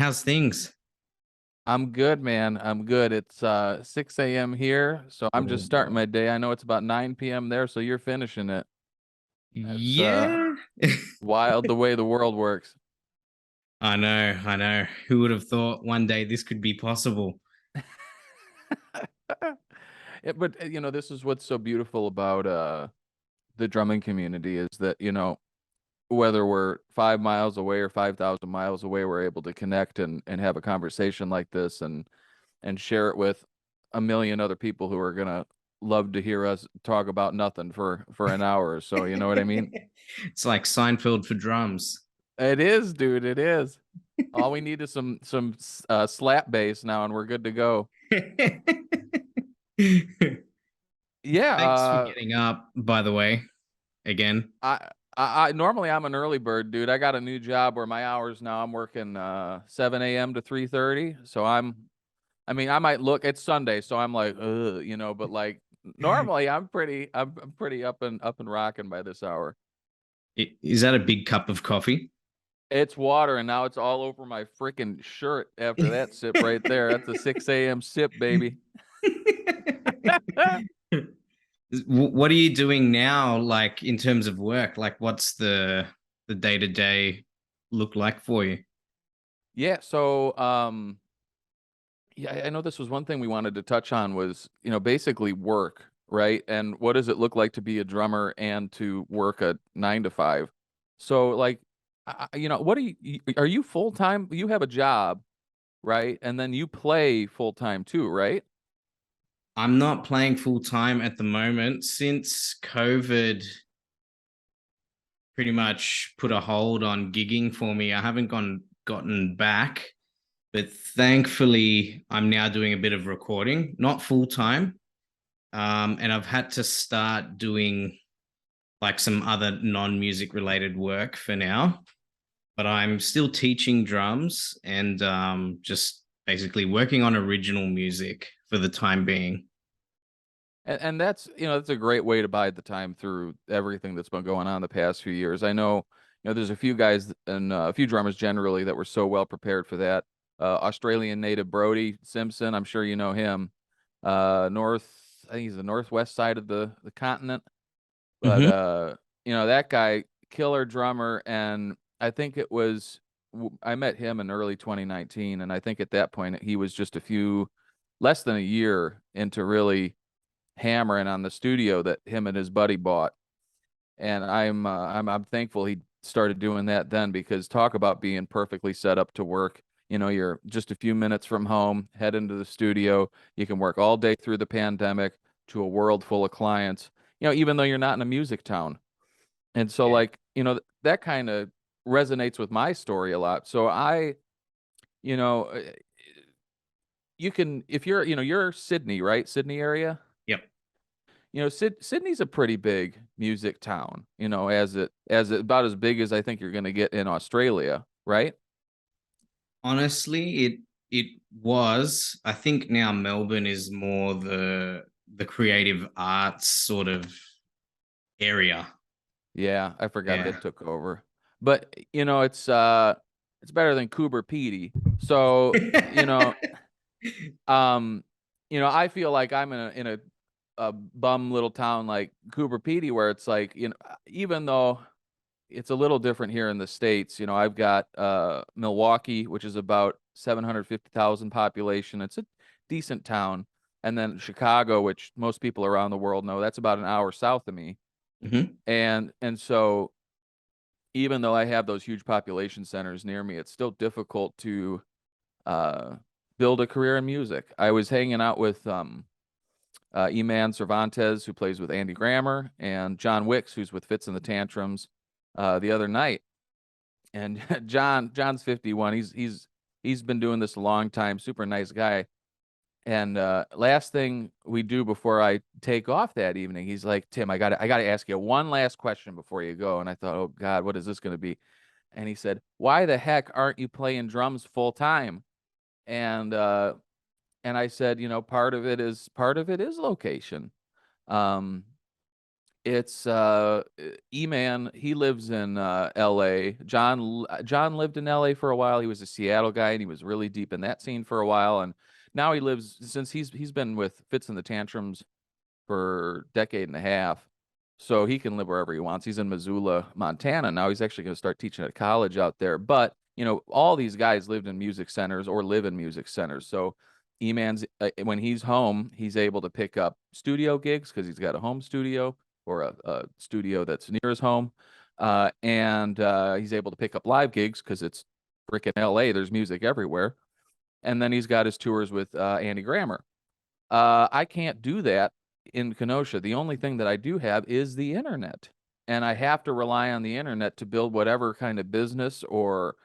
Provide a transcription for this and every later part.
How's things? I'm good, man. I'm good. It's 6 a.m. here, so I'm Oh just starting boy. my day. I know it's about 9 p.m. there, so you're finishing it. It's Yeah. wild the way the world works. I know. Who would have thought one day this could be possible? But this is what's so beautiful about the drumming community is that, whether we're 5 miles away or 5,000 miles away, we're able to connect and have a conversation like this and share it with a million other people who are gonna love to hear us talk about nothing for an hour or so. You know what I mean? It's like Seinfeld for drums. It is, dude. It is. All we need is some slap bass now, and we're good to go. Yeah. Thanks for getting up, by the way, again. I normally I'm an early bird, dude. I got a new job where my hours now I'm working 7 a.m. to 3:30. So I mean, I might look. It's Sunday, so I'm like, but like normally I'm pretty up and rocking by this hour. Is that a big cup of coffee? It's water, and now it's all over my freaking shirt after that sip right there. That's a 6 a.m. sip, baby. What are you doing now, like in terms of work? Like, what's the day to day look like for you? Yeah, so yeah, I know this was one thing we wanted to touch on was, basically work, right? And what does it look like to be a drummer and to work a 9 to 5? So like what are you full time? You have a job, right? And then you play full time too, right? I'm not playing full time at the moment since COVID pretty much put a hold on gigging for me. I haven't gotten back, but thankfully I'm now doing a bit of recording, not full time. And I've had to start doing like some other non-music related work for now, but I'm still teaching drums and just basically working on original music for the time being. And that's a great way to bide the time through everything that's been going on the past few years. I know, there's a few guys and a few drummers generally that were so well prepared for that. Australian native Brody Simpson, I'm sure you know him. I think he's the northwest side of the continent. But Mm-hmm. that guy, killer drummer, and I think I met him in early 2019, and I think at that point he was just less than a year into really hammering on the studio that him and his buddy bought. And I'm thankful he started doing that then, because talk about being perfectly set up to work. You're just a few minutes from home, head into the studio. You can work all day through the pandemic to a world full of clients, even though you're not in a music town. And so Yeah. like, that kind of resonates with my story a lot. So you know, uh, you can, if you're Sydney, right? Sydney area. Yep. Sydney's a pretty big music town, about as big as I think you're going to get in Australia, right? Honestly, it was. I think now Melbourne is more the creative arts sort of area. Yeah, I forgot Yeah. that took over. But it's better than Cooper Pedy. So, um I feel like I'm in a bum little town like Cooper Pedy, where it's like, even though it's a little different here in the States. I've got Milwaukee, which is about 750,000 population. It's a decent town. And then Chicago, which most people around the world know, that's about an hour south of me. Hmm. And so even though I have those huge population centers near me, it's still difficult to uh, build a career in music. I was hanging out with Eman Cervantes, who plays with Andy Grammer, and John Wicks, who's with Fits and the Tantrums, the other night. And John's 51. He's been doing this a long time. Super nice guy. And last thing we do before I take off that evening, he's like, "Tim, I gotta ask you one last question before you go." And I thought, "Oh God, what is this gonna be?" And he said, "Why the heck aren't you playing drums full time?" And and I said, part of it is location. Um, It's E-Man. He lives in L.A. John lived in L.A. for a while. He was a Seattle guy, and he was really deep in that scene for a while. And now he lives since he's been with Fits and the Tantrums for a decade and a half, so he can live wherever he wants. He's in Missoula, Montana now. He's actually going to start teaching at college out there. But all these guys lived in music centers or live in music centers. So E-Man's when he's home, he's able to pick up studio gigs because he's got a home studio or a studio that's near his home, and he's able to pick up live gigs because it's freaking LA. There's music everywhere, and then he's got his tours with Andy Grammer. I can't do that in Kenosha. The only thing that I do have is the internet, and I have to rely on the internet to build whatever kind of business or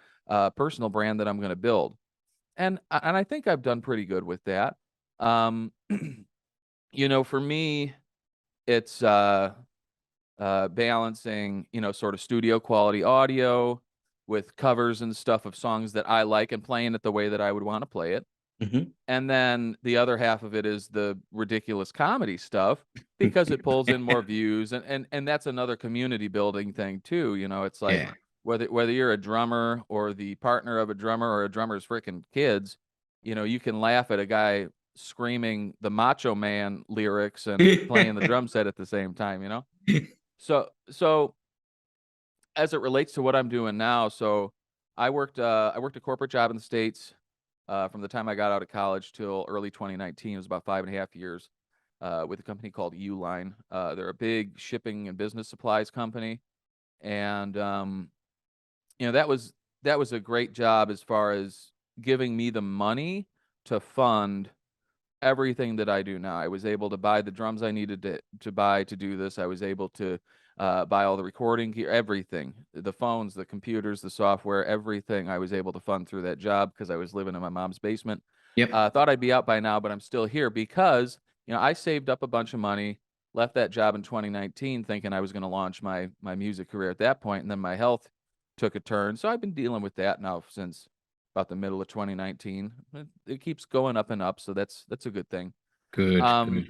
personal brand that I'm going to build. And I think I've done pretty good with that. Um, for me, it's balancing, sort of studio quality audio with covers and stuff of songs that I like and playing it the way that I would want to play it. Mhm. And then the other half of it is the ridiculous comedy stuff because it pulls in more views, and that's another community building thing too. It's like Yeah. whether you're a drummer or the partner of a drummer or a drummer's freaking kids, you can laugh at a guy screaming the Macho Man lyrics and playing the drum set at the same time. So as it relates to what I'm doing now, so I worked a corporate job in the States from the time I got out of college till early 2019. It was about 5.5 years with a company called Uline. They're a big shipping and business supplies company, and that was a great job as far as giving me the money to fund everything that I do now. I was able to buy the drums I needed to buy to do this. I was able to buy all the recording gear, everything, the phones, the computers, the software, everything I was able to fund through that job because I was living in my mom's basement. Yep. Thought I'd be out by now, but I'm still here because, I saved up a bunch of money, left that job in 2019 thinking I was going to launch my music career at that point, and then my health took a turn. So I've been dealing with that now since about the middle of 2019. It keeps going up and up, so that's a good thing. Good. Um, Good.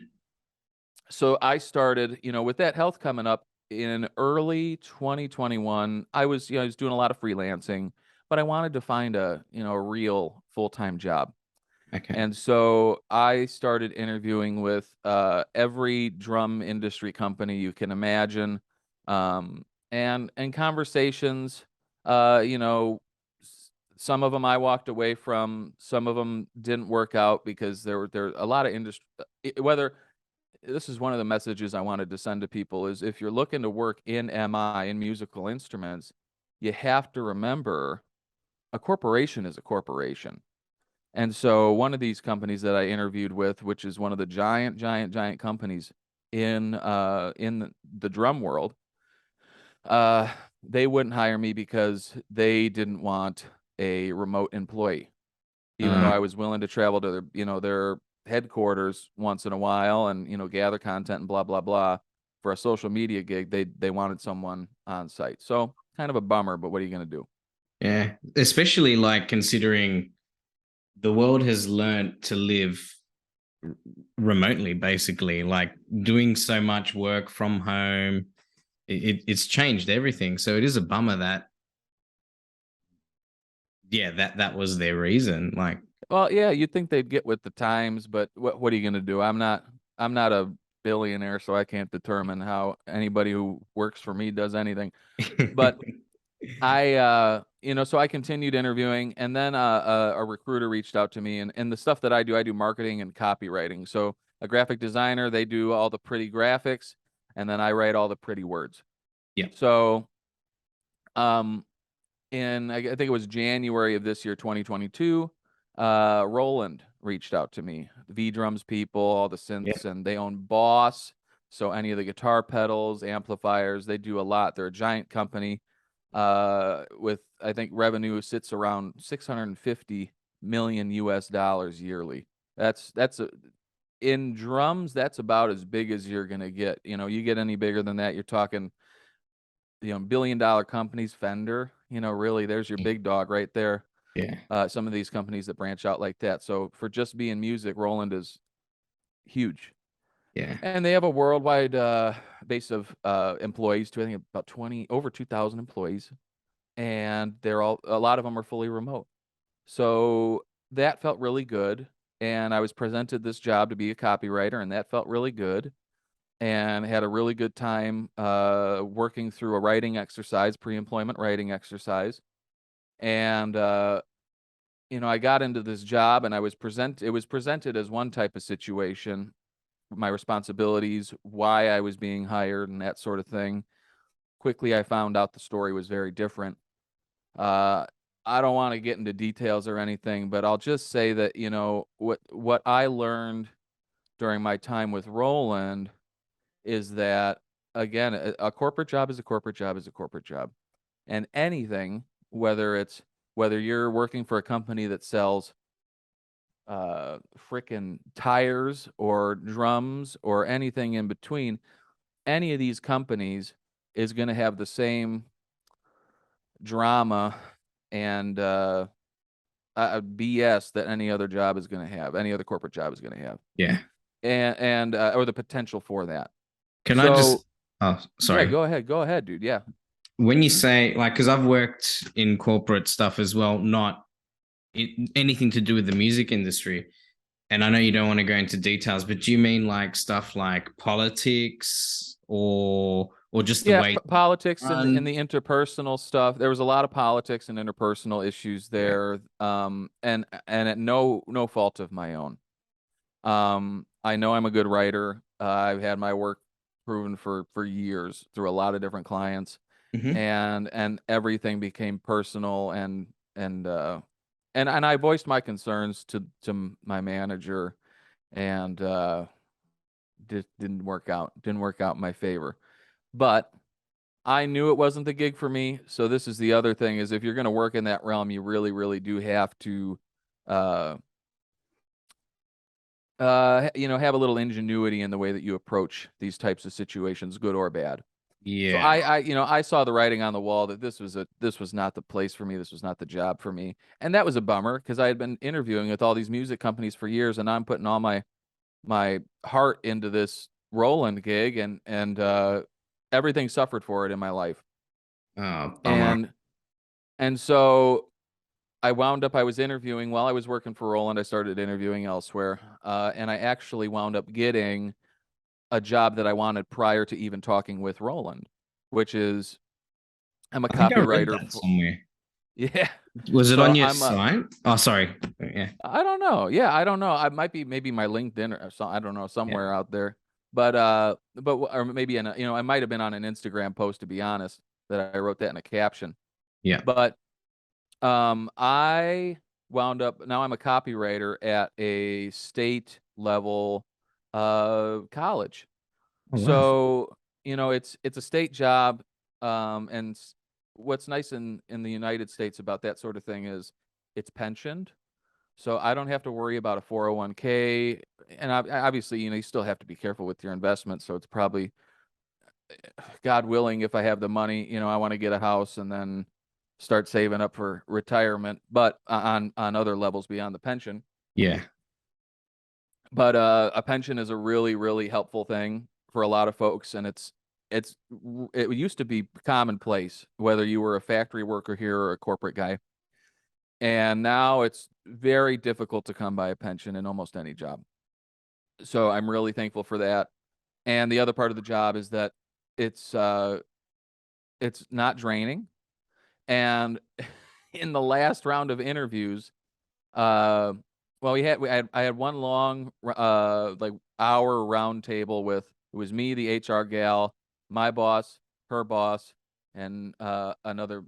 so I started, with that health coming up in early 2021. I was doing a lot of freelancing, but I wanted to find a real full-time job. Okay. And so I started interviewing with every drum industry company you can imagine, and conversations. Some of them I walked away from. Some of them didn't work out because there were a lot of industry. Whether this is one of the messages I wanted to send to people is if you're looking to work in MI in musical instruments, you have to remember a corporation is a corporation. And so one of these companies that I interviewed with, which is one of the giant, giant, giant companies in the drum world, uh, they wouldn't hire me because they didn't want a remote employee, even though Uh, I was willing to travel to their headquarters once in a while and gather content and blah blah blah. For a social media gig, they wanted someone on site. So kind of a bummer, but what are you going to do? yeah. Especially like considering the world has learned to live remotely, basically, like doing so much work from home. It's changed everything. So it is a bummer that, yeah, that was their reason. Like, Well, yeah, you'd think they'd get with the times, but what are you going to do? I'm not a billionaire, so I can't determine how anybody who works for me does anything. But so I continued interviewing, and then a recruiter reached out to me, and the stuff that I do marketing and copywriting. So a graphic designer, they do all the pretty graphics, and then I write all the pretty words. yeah, So, um, I think it was January of this year, 2022, Roland reached out to me. The V drums people, all the yeah, synths, and they own Boss. So any of the guitar pedals, amplifiers, they do a lot. They're a giant company with I think revenue sits around 650 million US dollars yearly. In drums, that's about as big as you're gonna get. You get any bigger than that, you're talking billion-dollar companies, Fender, really, there's your big dog right there. yeah. Some of these companies that branch out like that. So for just being music, Roland is huge. Yeah. And they have a worldwide base of employees, I think about 20, over 2,000 employees, and a lot of them are fully remote. So that felt really good, and I was presented this job to be a copywriter, and that felt really good, and had a really good time working through a writing exercise, pre-employment writing exercise. And I got into this job, and it was presented as one type of situation, my responsibilities, why I was being hired, and that sort of thing. Quickly, I found out the story was very different. Uh, I don't want to get into details or anything, but I'll just say that, what I learned during my time with Roland is that, again, a corporate job is a corporate job is a corporate job. And anything, whether you're working for a company that sells frickin' tires or drums or anything in between, any of these companies is going to have the same drama and BS that any other job is going to have, any other corporate job is going to have, Yeah. and or the potential for that. Can I So just, oh, yeah, sorry. go ahead, dude. Yeah. When you say, like, because I've worked in corporate stuff as well, not anything to do with the music industry. And I know you don't want to go into details, but do you mean like stuff like politics or just the Yeah, way politics and run? the interpersonal stuff. There was a lot of politics and interpersonal issues Yeah. there, and at no fault of my own. I know I'm a good writer. I've had my work proven for years through a lot of different clients, Hmm. and everything became personal, and I voiced my concerns to my manager, and didn't work out. Didn't work out in my favor. But I knew it wasn't the gig for me. So this is the other thing: is if you're going to work in that realm, you really, really do have to, uh, have a little ingenuity in the way that you approach these types of situations, good or bad. So Yeah. I saw the writing on the wall that this was not the place for me. This was not the job for me. And that was a bummer because I had been interviewing with all these music companies for years, and I'm putting all my heart into this Roland gig, and everything suffered for it in my life. Oh, bummer. And so I was interviewing while I was working for Roland. I started interviewing elsewhere, and I actually wound up getting a job that I wanted prior to even talking with Roland, which is I'm a I think I read copywriter that for, somewhere. yeah. Was it So on your I'm a site? Oh, sorry. Yeah. I don't know. Yeah, I don't know. I might be maybe my LinkedIn or so, I don't know, Yeah. somewhere out there. Or maybe I might have been on an Instagram post, to be honest, that I wrote that in a caption. Yeah. But I wound up now I'm a copywriter at a state level college. Oh, wow. So, it's a state job, and what's nice in the United States about that sort of thing is it's pensioned. So I don't have to worry about a 401k, and obviously, you still have to be careful with your investments. So it's probably, God willing, if I have the money, I want to get a house and then start saving up for retirement, but on other levels beyond the pension. Yeah. But a pension is a really, really helpful thing for a lot of folks, and it used to be commonplace whether you were a factory worker here or a corporate guy, and now it's very difficult to come by a pension in almost any job. So I'm really thankful for that. And the other part of the job is that it's it's not draining. And in the last round of interviews, uh, well, I had one long like hour round table with it was me, the HR gal, my boss, her boss, and another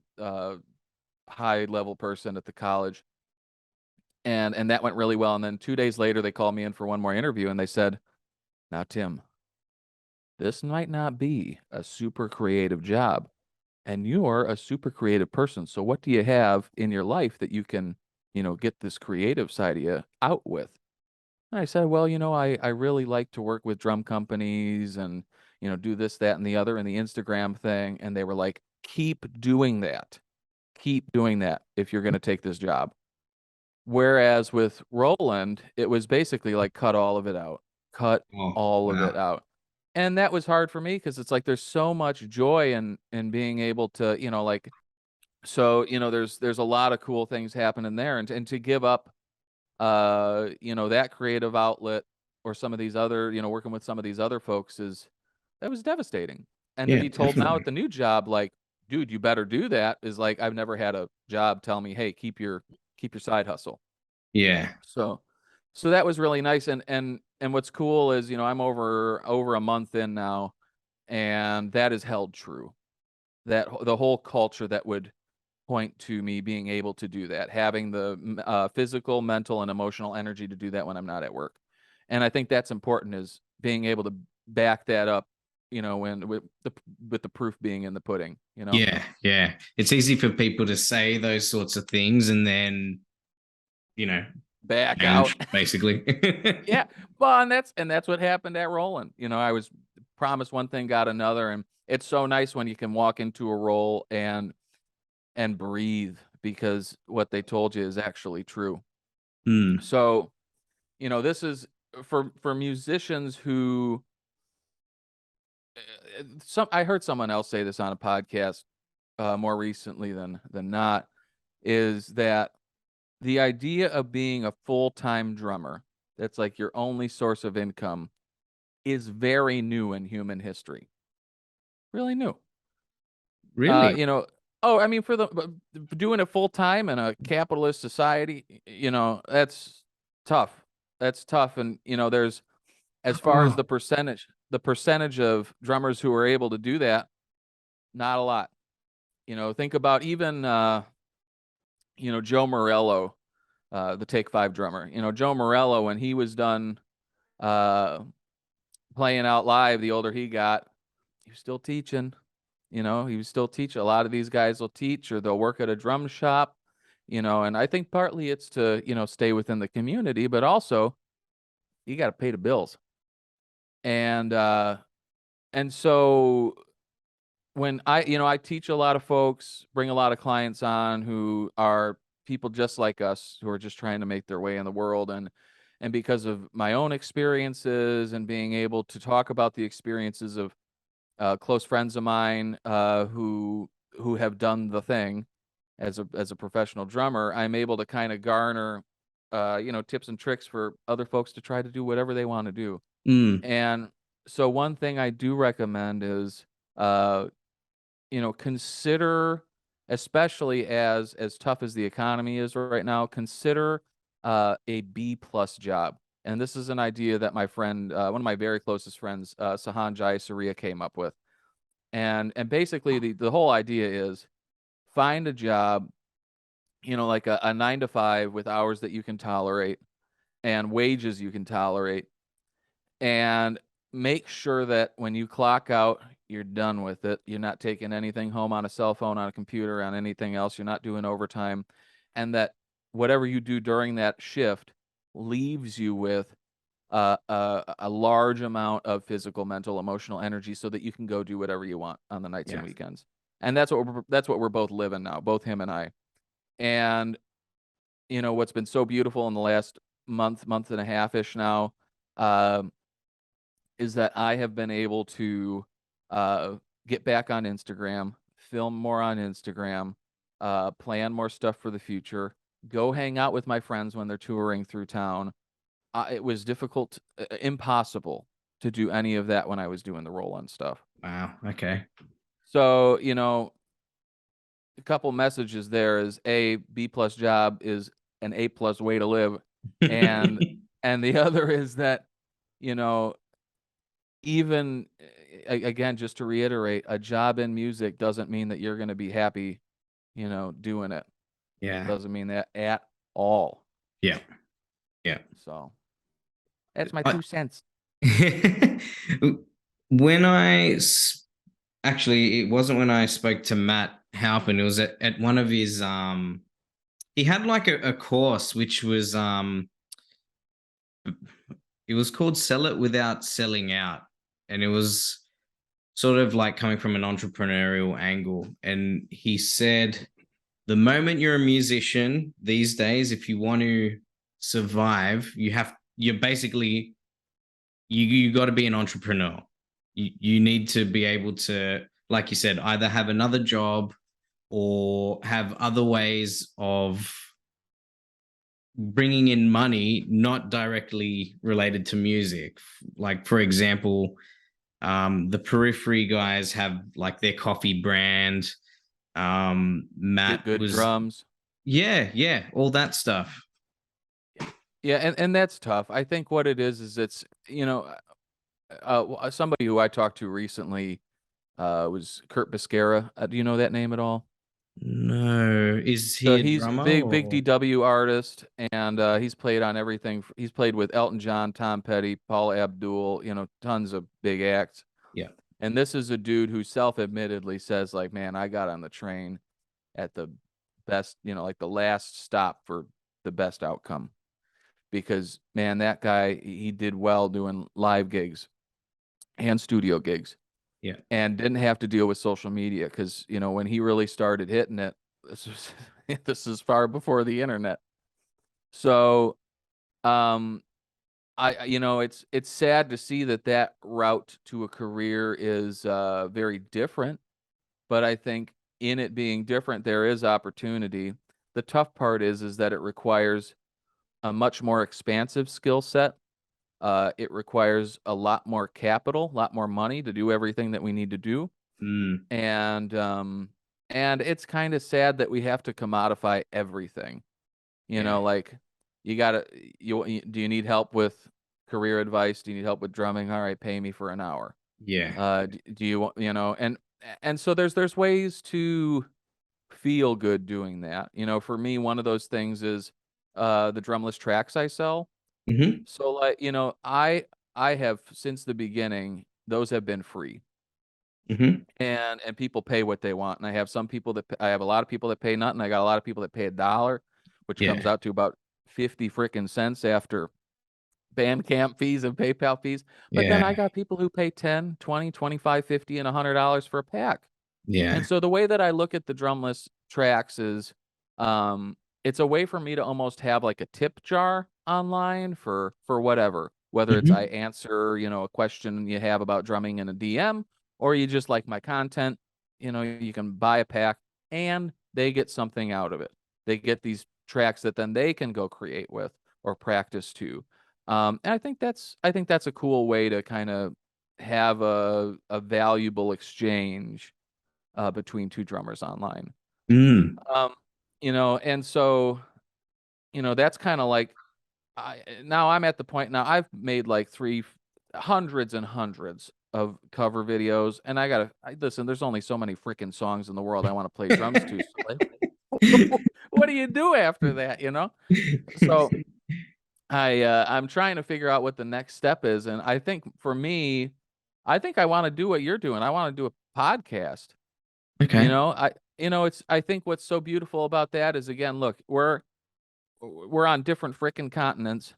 high level person at the college, and that went really well. And then 2 days later, they called me in for one more interview, and they said, "Now, Tim, this might not be a super creative job, and you're a super creative person. So what do you have in your life that you can, get this creative side of you out with?" And I said, "Well, I really like to work with drum companies and, do this, that, and the other, and the Instagram thing." And they were like, "Keep doing that. Keep doing that if you're going to take this job." Whereas with Roland, it was basically like cut all of it out. cut Oh, all of it wow. out. And that was hard for me because it's like there's so much joy in being able to, like, so, there's a lot of cool things happening there, and to give up that creative outlet or some of these other, working with some of these other folks that was devastating. And to Yeah, be told now at definitely. the new job, like, dude, you better do that, is like I've never had a job tell me, hey, keep your side hustle. Yeah. So that was really nice. And what's cool is, I'm over a month in now, and that is held true. The whole culture that would point to me being able to do that, having the physical, mental, and emotional energy to do that when I'm not at work. And I think that's important, is being able to back that up, when with the proof being in the pudding. Yeah. Yeah. It's easy for people to say those sorts of things and then, you know, Back out. change basically. Yeah. Well, and that's what happened at Roland. I was promised one thing, got another, and it's so nice when you can walk into a role and breathe, because what they told you is actually true. Hmm. So, this is for musicians who I heard someone else say this on a podcast more recently than not, is that the idea of being a full-time drummer that's like your only source of income is very new in human history. Really new. Really? Oh, I mean, for doing it full time in a capitalist society, that's tough. That's tough. And, there's, as far as Oh, the percentage of drummers who are able to do that, not a lot. Think about even, Joe Morello, the Take Five drummer. Joe Morello, when he was done uh, playing out live, the older he got, he was still teaching. He was still teaching. A lot of these guys will teach, or they'll work at a drum shop, and I think partly it's to, stay within the community, but also you got to pay the bills. And so when I teach a lot of folks, bring a lot of clients on who are people just like us, who are just trying to make their way in the world. And because of my own experiences and being able to talk about the experiences of close friends of mine who have done the thing as a professional drummer, I'm able to kind of garner tips and tricks for other folks to try to do whatever they want to do. mm, And so one thing I do recommend is uh, consider, especially as tough as the economy is right now, consider a B+ job. And this is an idea that my friend, one of my very closest friends, Sahan Jayasuriya, came up with. And basically the whole idea is find a job, like a 9 to 5 with hours that you can tolerate and wages you can tolerate, and make sure that when you clock out, you're done with it. You're not taking anything home on a cell phone, on a computer, on anything else. You're not doing overtime. And that whatever you do during that shift leaves you with a large amount of physical, mental, emotional energy, so that you can go do whatever you want on the nights and yeah. weekends. And that's what we're both living now, both him and I. And what's been so beautiful in the last month and a half ish now, um, is that I have been able to get back on Instagram, film more on Instagram, plan more stuff for the future, go hang out with my friends when they're touring through town. It was difficult, impossible to do any of that when I was doing the roll-on stuff. Wow. Okay. So, a couple messages there is a B+ job is an A+ way to live. And the other is that, you know, even again, just to reiterate, a job in music doesn't mean that you're going to be happy, doing it. Yeah. Doesn't mean that at all. Yeah. Yeah. So that's my I, 2 cents. when actually, it wasn't when I spoke to Matt Halpin, it was at one of his he had like a course which was it was called Sell It Without Selling Out. And it was sort of like coming from an entrepreneurial angle. And he said, the moment you're a musician these days, if you want to survive, you're basically you got to be an entrepreneur. You need to be able to, like you said, either have another job or have other ways of bringing in money not directly related to music. Like, for example, the Periphery guys have like their coffee brand. Get Matt good was, drums. yeah, all that stuff. Yeah, and that's tough. I think what it is it's, somebody who I talked to recently was Kurt Biscara. Do you know that name at all? No, is So he a he's drummer big or? DW artist, and he's played on everything. He's played with Elton John, Tom Petty, Paul Abdul, tons of big acts. Yeah. And this is a dude who self-admittedly says, like, man, I got on the train at the best, like the last stop for the best outcome. Because, man, that guy, he did well doing live gigs and studio gigs Yeah. and didn't have to deal with social media. Because, when he really started hitting it, this was this is far before the internet. So, um, it's sad to see that route to a career is very different. But I think in it being different, there is opportunity. The tough part is that it requires a much more expansive skill set. It requires a lot more capital, a lot more money to do everything that we need to do. Mm, And it's kind of sad that we have to commodify everything. yeah. Like you gotta, do you need help with career advice? Do you need help with drumming? All right, pay me for an hour. Yeah. Do you want, and so there's ways to feel good doing that. For me, one of those things is the drumless tracks I sell. Hmm. So like, I have since the beginning, those have been free. Hmm. And people pay what they want. And I have I have a lot of people that pay nothing. I got a lot of people that pay $1, which comes Yeah. out to about 50 frickin' cents after Bandcamp fees and PayPal fees. But then Yeah. I got people who pay 10, 20, 25, 50, and $100 for a pack. Yeah. And so the way that I look at the drumless tracks is it's a way for me to almost have like a tip jar online for whatever, whether it's I Hmm. answer, a question you have about drumming in a DM, or you just like my content, you can buy a pack and they get something out of it. They get these tracks that then they can go create with or practice to. And I think that's a cool way to kind of have a valuable exchange between two drummers online. Mm. Um, and so, that's kind of like now I'm at the point now I've made like hundreds and hundreds of cover videos, and listen, there's only so many freaking songs in the world I want to play drums to. So like, what do you do after that? So I'm trying to figure out what the next step is, and I think for me, I think I want to do what you're doing. I want to do a podcast. You Okay. know, I I think what's so beautiful about that is again, look, we're on different frickin' continents,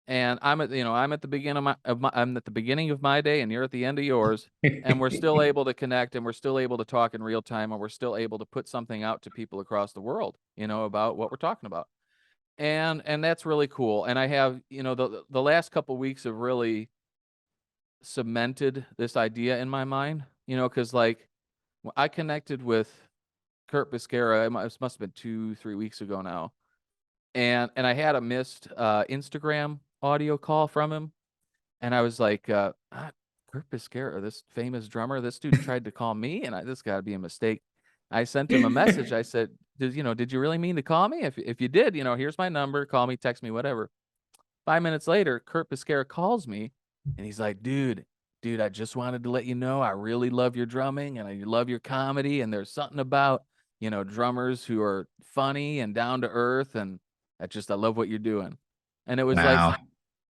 and I'm at the beginning I'm at the beginning of my day and you're at the end of yours, and we're still able to connect and we're still able to talk in real time and we're still able to put something out to people across the world, about what we're talking about. And that's really cool. And I have, the last couple weeks have really cemented this idea in my mind, because like I connected with Kurt Biscara. It must have been 2-3 weeks ago now, and I had a missed Instagram audio call from him, and I was like, Kurt Biscara, this famous drummer, this dude tried to call me, and this got to be a mistake. I sent him a message. I said, did you really mean to call me? If you did, here's my number. Call me, text me, whatever. 5 minutes later, Kurt Biscara calls me, and he's like, dude, I just wanted to let you know I really love your drumming and I love your comedy. And there's something about, drummers who are funny and down to earth. And I love what you're doing. And it was like,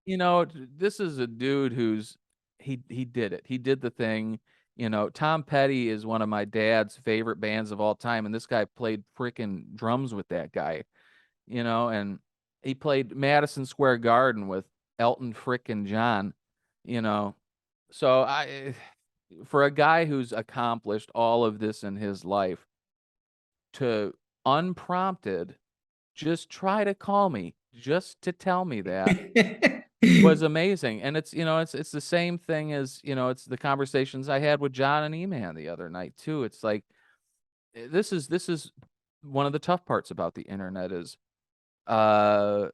Wow. this is a dude he did it. He did the thing. Tom Petty is one of my dad's favorite bands of all time. And this guy played freaking drums with that guy, and he played Madison Square Garden with Elton frickin' John, you know. So for a guy who's accomplished all of this in his life to unprompted just try to call me just to tell me that was amazing. And it's, it's the same thing as, it's the conversations I had with John and E-Man the other night too. It's like, this is one of the tough parts about the internet is, uh,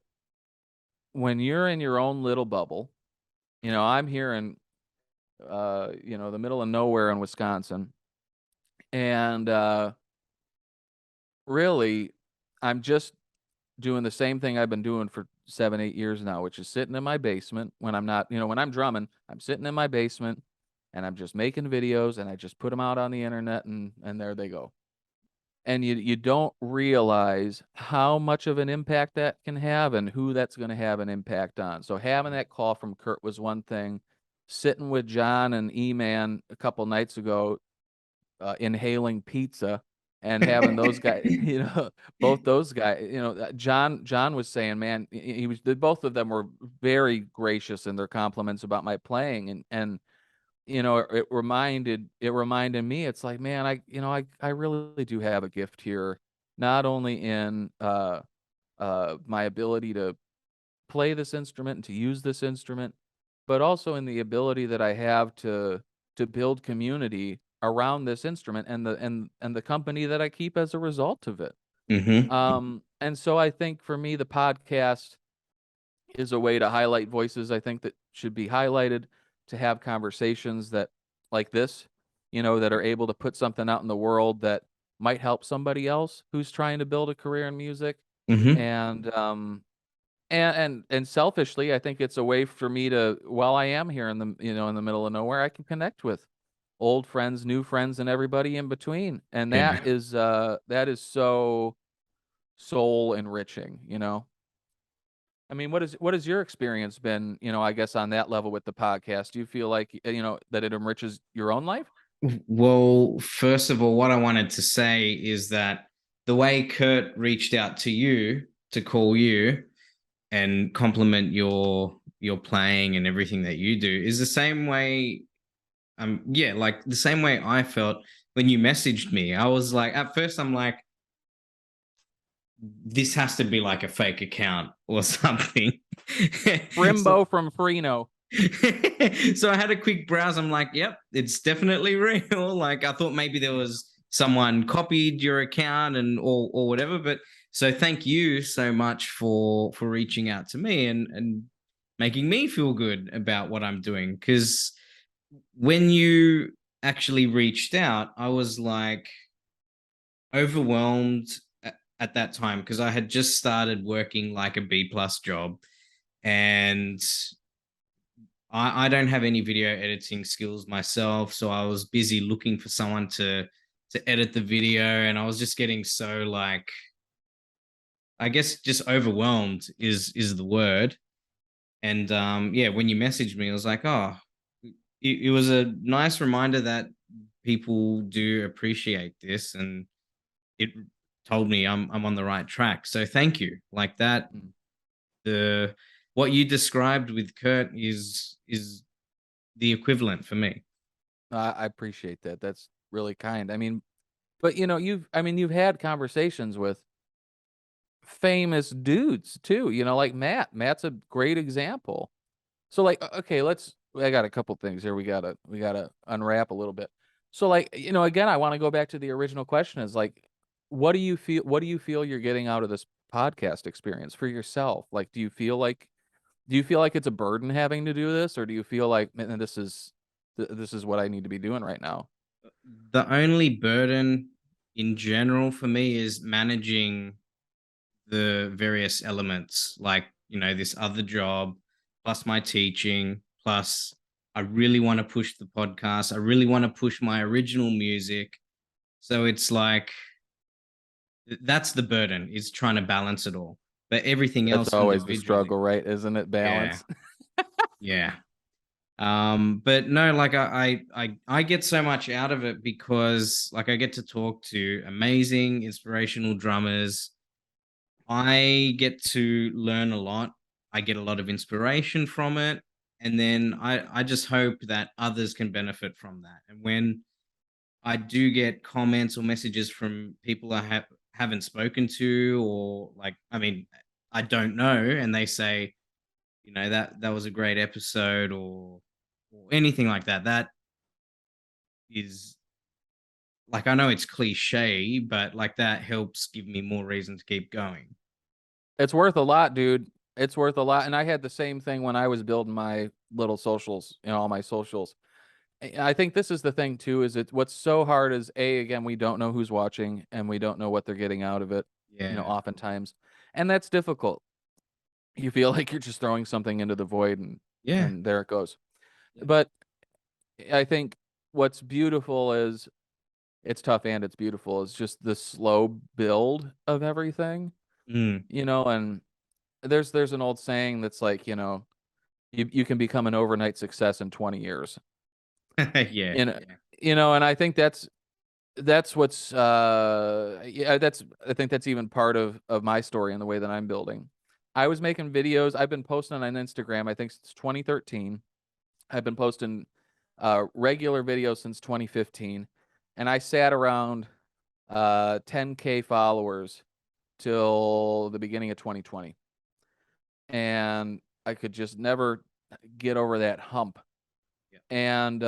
when you're in your own little bubble, I'm here in, the middle of nowhere in Wisconsin. And, really, I'm just doing the same thing I've been doing for 7, 8 years now, which is sitting in my basement when I'm not, when I'm drumming, I'm sitting in my basement and I'm just making videos and I just put them out on the internet and there they go. And you don't realize how much of an impact that can have and who that's going to have an impact on. So having that call from Kurt was one thing. Sitting with John and E-Man a couple nights ago, inhaling pizza and having those guys, both those guys, John was saying, man, he was, both of them were very gracious in their compliments about my playing. And, it reminded me, it's like, man, I really do have a gift here, not only in, my ability to play this instrument and to use this instrument, but also in the ability that I have to build community around this instrument and the company that I keep as a result of it. And so I think for me, the podcast is a way to highlight voices I think that should be highlighted, to have conversations that like this, that are able to put something out in the world that might help somebody else who's trying to build a career in music. Hmm. And and selfishly, I think it's a way for me to, while I am here in the, in the middle of nowhere, I can connect with old friends, new friends, and everybody in between. And Yeah. that is so soul enriching. I mean, what has your experience been, I guess on that level with the podcast? Do you feel like, that it enriches your own life? Well, first of all, what I wanted to say is that the way Kurt reached out to you to call you and compliment your playing and everything that you do is the same way. Yeah, like the same way I felt when you messaged me. I was like, at first I'm like, this has to be like a fake account or something. So Frimbo from Freno. so I had a quick browse. I'm like, yep, it's definitely real. Like I thought maybe there was someone copied your account and or whatever. But so thank you so much for reaching out to me and making me feel good about what I'm doing. Because when you actually reached out, I was like overwhelmed at that time because I had just started working like a B+ job and I don't have any video editing skills myself, so I was busy looking for someone to edit the video, and I was just getting so like, I guess just overwhelmed is the word. And yeah, when you messaged me, I was like, oh, it was a nice reminder that people do appreciate this, and it told me I'm on the right track. So thank you. Like that, Mm. the what you described with Kurt is the equivalent for me. I appreciate that. That's really kind. I mean, but you've had conversations with famous dudes too, like Matt. Matt's a great example. So like, okay, I got a couple things here we gotta unwrap a little bit. So like, again, I want to go back to the original question is like, what do you feel you're getting out of this podcast experience for yourself? Like, do you feel like it's a burden having to do this, or do you feel like, man, this is what I need to be doing right now? The only burden in general for me is managing the various elements, like, this other job, plus my teaching, plus I really want to push the podcast. I really want to push my original music. So it's like, that's the burden, is trying to balance it all. But everything That's else always the individually, struggle, right? Isn't it? yeah, Balance. yeah. But no, like I get so much out of it because like I get to talk to amazing inspirational drummers. I get to learn a lot. I get a lot of inspiration from it. And then I just hope that others can benefit from that. And when I do get comments or messages from people I haven't spoken to, or like, I mean, I don't know, and they say, that was a great episode, or anything like that. That is, like, I know it's cliche, but like that helps give me more reason to keep going. It's worth a lot, dude. It's worth a lot. And I had the same thing when I was building my little socials, all my socials. I think this is the thing too, is what's so hard is again, we don't know who's watching and we don't know what they're getting out of it, Yeah. oftentimes. And that's difficult. You feel like you're just throwing something into the void Yeah. and there it goes. Yeah. But I think what's beautiful is it's tough and it's beautiful. It's just the slow build of everything, Mm. and there's an old saying that's like, you can become an overnight success in 20 years. Yeah. You know, Yeah. and I think that's what's yeah, I think that's even part of my story and the way that I'm building. I was making videos. I've been posting on Instagram, I think since 2013. I've been posting regular videos since 2015, and I sat around 10K followers till the beginning of 2020. And I could just never get over that hump. Yeah. And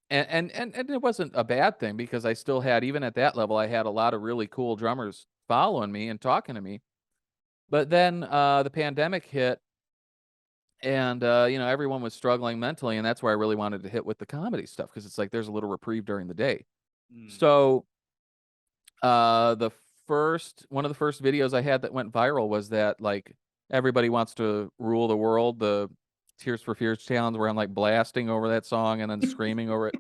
and it wasn't a bad thing because I still had, even at that level, I had a lot of really cool drummers following me and talking to me. But then the pandemic hit, and everyone was struggling mentally, and that's where I really wanted to hit with the comedy stuff, because it's like there's a little reprieve during the day. Mm. So the one of the first videos I had that went viral was that, like, everybody wants to rule the world, the Tears for Fears challenge, where I'm like blasting over that song and then screaming over it.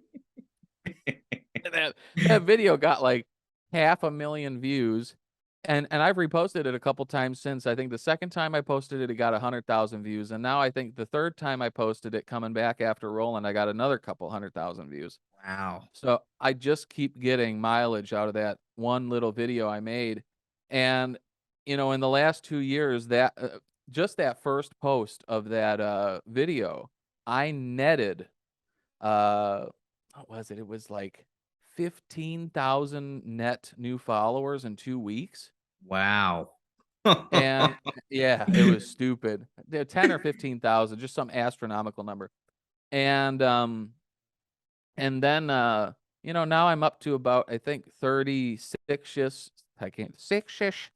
And that video got like 500,000 views, and I've reposted it a couple times since. I think the second time I posted it, it got 100,000 views, and now I think the third time I posted it, coming back after rolling, I got another couple 100,000 views. Wow. So I just keep getting mileage out of that one little video I made. And, in the last 2 years, that just that first post of that video, I netted, uh, what was it? It was like 15,000 net new followers in 2 weeks. Wow. And yeah, it was stupid. 10 or 15,000, just some astronomical number. And, then, now I'm up to about, I think, 36-ish, I can't, 6-ish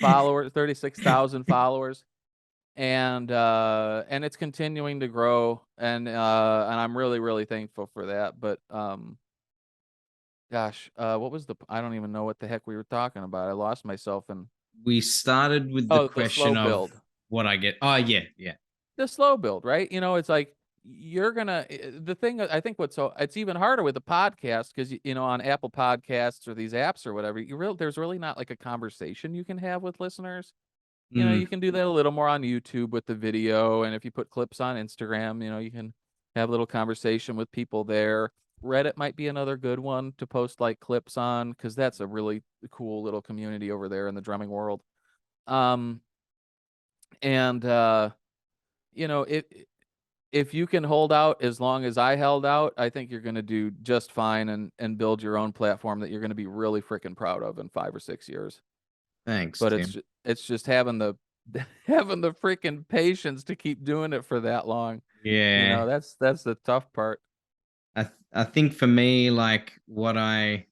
followers, 36,000 followers. And it's continuing to grow. And I'm really, really thankful for that. But, gosh, what was I don't even know what the heck we were talking about. I lost myself in, We started with the oh, the slow question of build. what I get. Oh, yeah. Yeah. The slow build, right? It's like you're gonna the thing I think it's even harder with a podcast, because on Apple Podcasts or these apps or whatever, there's really not like a conversation you can have with listeners. Mm. You can do that a little more on YouTube with the video, and if you put clips on Instagram, you can have a little conversation with people there. Reddit might be another good one to post like clips on, because that's a really cool little community over there in the drumming world. Um and if you can hold out as long as I held out, I think you're going to do just fine, and build your own platform that you're going to be really freaking proud of in 5 or 6 years. Thanks, But Tim. it's just having the having the freaking patience to keep doing it for that long. Yeah. That's the tough part. I think for me, like, what I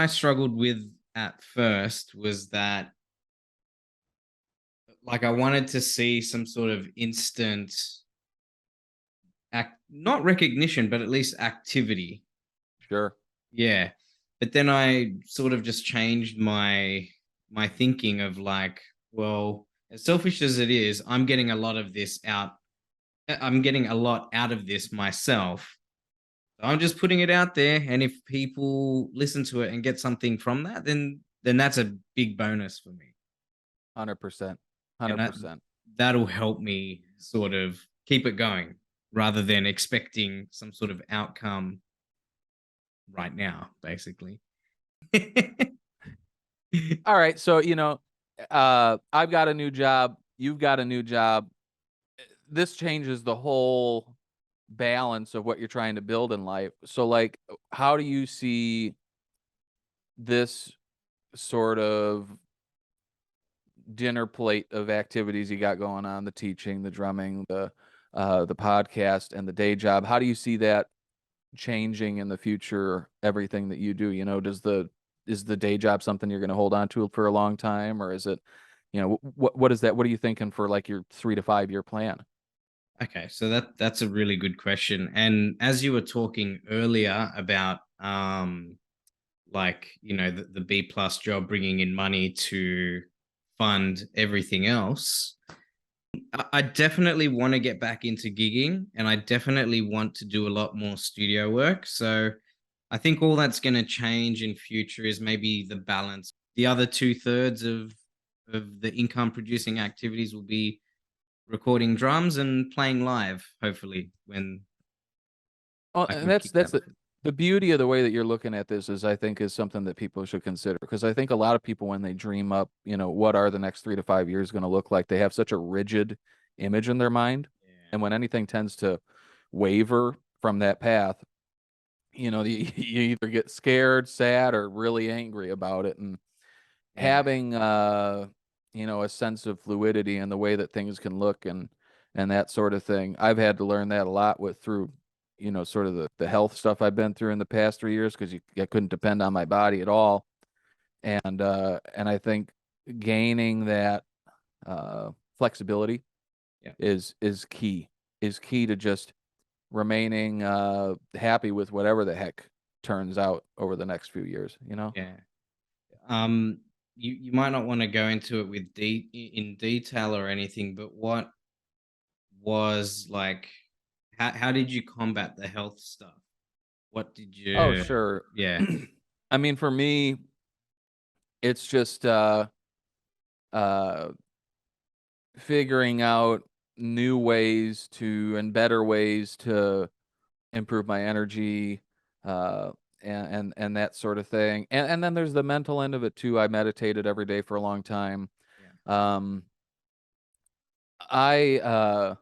struggled with at first was that, like, I wanted to see some sort of instant not recognition, but at least activity. Sure. Yeah. But then I sort of just changed my thinking of, like, well, as selfish as it is, I'm getting a lot of this out. I'm getting a lot out of this myself. So I'm just putting it out there, and if people listen to it and get something from that, then that's a big bonus for me. 100%. And 100%. that'll help me sort of keep it going, rather than expecting some sort of outcome right now, basically. All right, so I've got a new job, you've got a new job. This changes the whole balance of what you're trying to build in life. So, like, how do you see this sort of dinner plate of activities you got going on, the teaching, the drumming, the podcast, and the day job. How do you see that changing in the future, everything that you do? You know, is the day job something you're going to hold on to for a long time, or is it, you know, what is that? What are you thinking for like your 3 to 5 year plan? Okay, so that's a really good question. And as you were talking earlier about like, you know, the B plus job bringing in money to fund everything else, I definitely want to get back into gigging, and I definitely want to do a lot more studio work. So I think all that's going to change in future is maybe the balance. The other 2/3 of the income producing activities will be recording drums and playing live, hopefully, when Oh, I and can kick that's that. the beauty of the way that you're looking at this is, I think, is something that people should consider, because I think a lot of people, when they dream up, you know, what are the next 3 to 5 years going to look like, they have such a rigid image in their mind, Yeah. and when anything tends to waver from that path, you know, you either get scared, sad, or really angry about it. And Yeah. having you know, a sense of fluidity in the way that things can look, and that sort of thing, I've had to learn that a lot with through, you know, sort of the health stuff I've been through in the past 3 years, because I couldn't depend on my body at all. And I think gaining that flexibility Yeah. is key to just remaining happy with whatever the heck turns out over the next few years, you know? Yeah. Um, you might not want to go into it with in detail or anything, but what was like, how did you combat the health stuff? What did Oh, you sure. Yeah. I mean, for me, it's just uh figuring out new ways to and better ways to improve my energy, uh and that sort of thing. And then there's the mental end of it too. I meditated every day for a long time. Yeah. Um I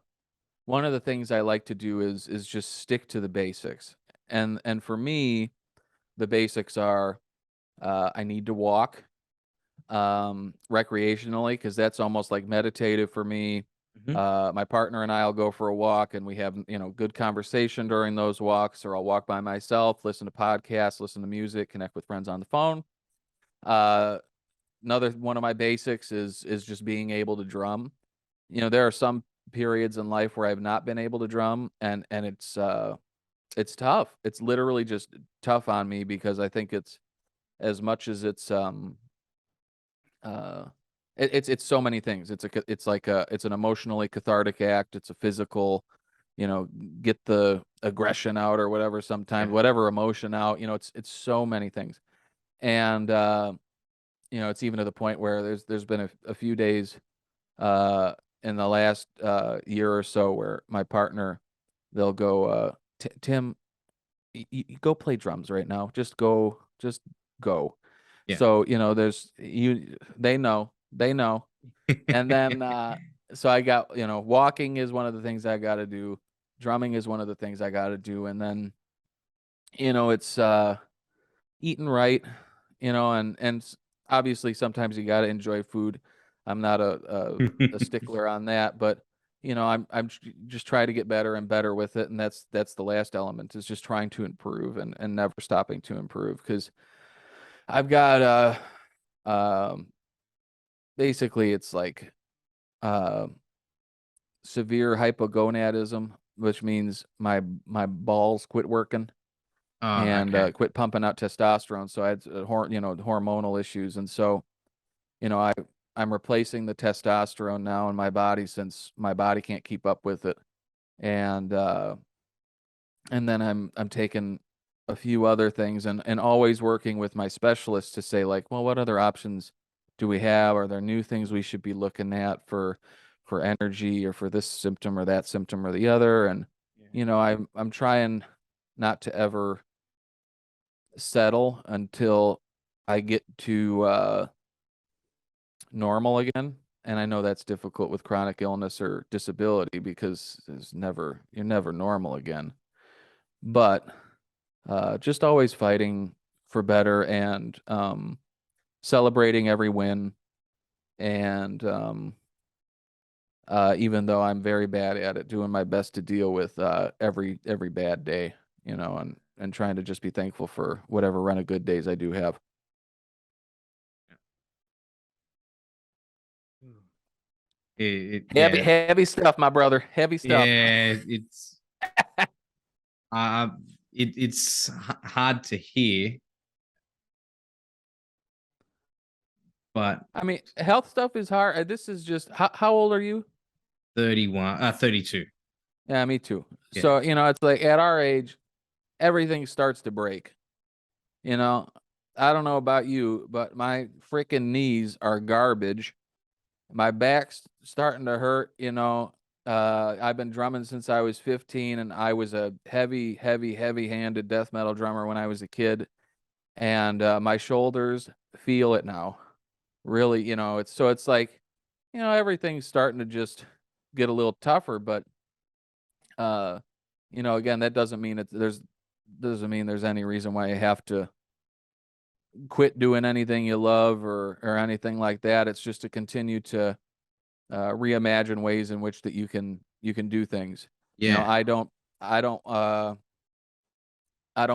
One of the things I like to do is just stick to the basics. And for me, the basics are, I need to walk recreationally, because that's almost like meditative for me. Mhm. My partner and I'll go for a walk, and we have, you know, good conversation during those walks, or I'll walk by myself, listen to podcasts, listen to music, connect with friends on the phone. Uh, Another one of my basics is just being able to drum. You know, there are some periods in life where I've not been able to drum, and it's tough. It's literally just tough on me, because I think it's, as much as it's uh it's so many things. It's like it's an emotionally cathartic act. It's a physical, you know, get the aggression out or whatever, sometimes Yeah. whatever emotion out, you know, it's so many things. And you know, it's even to the point where there's been a few days uh in the last year or so where my partner, they'll go, Tim, you go play drums right now. Just go. Yeah. So, you know, they know. And then, so I got, you know, walking is one of the things I got to do. Drumming is one of the things I got to do. And then, you know, it's, eating right, you know, obviously sometimes you got to enjoy food. I'm not a stickler on that, but you know, just trying to get better and better with it. And that's the last element, is just trying to improve, and never stopping to improve. Because I've got, um, basically it's like, uh, severe hypogonadism, which means my balls quit working, Oh, and okay. quit pumping out testosterone. So I had, you know, hormonal issues, and so, you know, I'm replacing the testosterone now in my body, since my body can't keep up with it. And and then I'm taking a few other things, and always working with my specialist to say, like, well, what other options do we have? Are there new things we should be looking at for energy, or for this symptom or that symptom or the other? And Yeah. you know, I'm trying not to ever settle until I get to normal again. And I know that's difficult with chronic illness or disability, because you're never normal again. But just always fighting for better, and celebrating every win, And even though I'm very bad at it, doing my best to deal with every bad day, you know, and trying to just be thankful for whatever run of good days I do have. Heavy, Yeah, heavy stuff, my brother. Heavy stuff. yeah, uh, it's hard to hear, but I mean, health stuff is hard. This is just how old are you? 32. Yeah, me too. Yeah, So, you know, it's like at our age, everything starts to break. You know, I don't know about you, but my freaking knees are garbage. My back's starting to hurt, you know. I've been drumming since I was 15, and I was a heavy, heavy, heavy-handed death metal drummer when I was a kid. And my shoulders feel it now. Really, you know, it's like, you know, everything's starting to just get a little tougher, but uh, you know, again, that doesn't mean doesn't mean there's any reason why you have to quit doing anything you love or anything like that. It's just to continue to reimagine ways in which that you can do things. You know, yeah, I don't I don't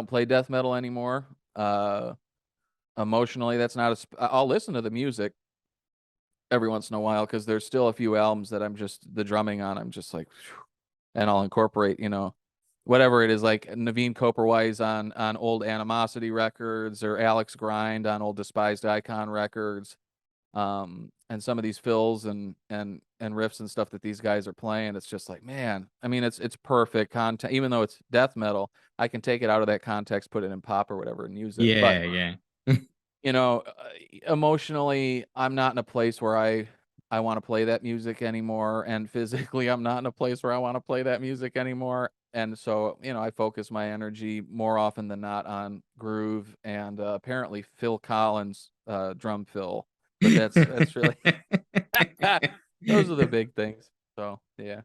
play death metal anymore. Emotionally, that's not I'll listen to the music every once in a while because there's still a few albums that I'm just the drumming on. I'm just like, phew, and I'll incorporate, you know, whatever it is, like Naveen Coperwise on old Animosity records or Alex Grind on old Despised Icon records. And some of these fills and riffs and stuff that these guys are playing, it's just like, man, I mean, it's perfect content. Even though it's death metal, I can take it out of that context, put it in pop or whatever, and use it. But yeah. you know, emotionally, I'm not in a place where I want to play that music anymore, and physically, I'm not in a place where I want to play that music anymore. And so, you know, I focus my energy more often than not on groove and apparently Phil Collins drum fill. But that's really those are the big things. So, yeah.